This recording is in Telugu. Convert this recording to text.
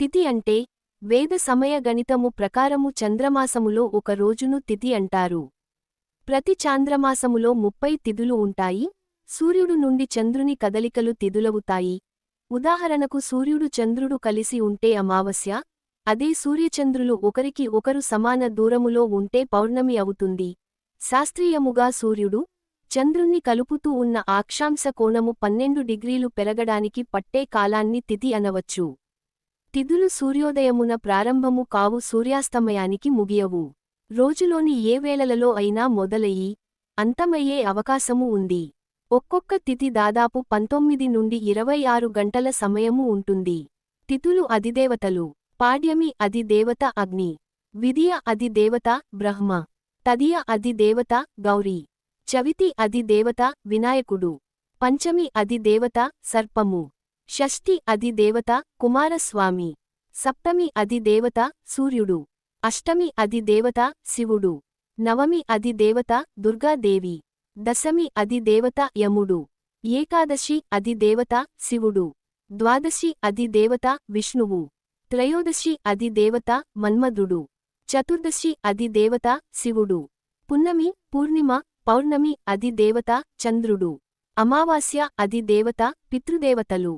తిథి అంటే వేద సమయ గణితము ప్రకారము చంద్రమాసములో ఒక రోజును తిథి అంటారు. ప్రతి చాంద్రమాసములో 30 తిథులు ఉంటాయి. సూర్యుడు నుండి చంద్రుని కదలికలు తిథులవుతాయి. ఉదాహరణకు సూర్యుడు చంద్రుడు కలిసి ఉంటే అమావాస్య, అదే సూర్యచంద్రులు ఒకరికి ఒకరు సమాన దూరములో ఉంటే పౌర్ణమి అవుతుంది. శాస్త్రీయముగా సూర్యుడు, చంద్రుణ్ణి కలుపుతూ ఉన్న అక్షాంశ కోణము 12 డిగ్రీలు పెరగడానికి పట్టే కాలాన్ని తిథి అనవచ్చు. తిథులు సూర్యోదయమున ప్రారంభము కావు, సూర్యాస్తమయానికి ముగియవు. రోజులోని ఏ వేళలలో అయినా మొదలయ్యి అంతమయ్యే అవకాశము ఉంది. ఒక్కొక్క తిథి దాదాపు 19 నుండి 26 గంటల సమయము ఉంటుంది. తిథులు అధిదేవతలు: పాడ్యమి అధిదేవత అగ్ని, విదియ అధిదేవత బ్రహ్మ, తదియ అధిదేవత గౌరీ, చవితి అధిదేవత వినాయకుడు, పంచమి అధిదేవత సర్పము, షష్ఠి అధిదేవత కుమారస్వామి, సప్తమి అధిదేవత సూర్యుడు, అష్టమి అధిదేవత శివుడు, నవమి అధిదేవత దుర్గాదేవి, దశమి అధిదేవత యముడు, ఏకాదశి అధిదేవత శివుడు, ద్వాదశి అధిదేవత విష్ణువు, త్రయోదశి అధిదేవత మన్మధుడు, చతుర్దశి అధిదేవత శివుడు, పున్నమి, పూర్ణిమ, పౌర్ణమి అధిదేవత చంద్రుడు, అమావాస్య అధిదేవత పితృదేవతలు.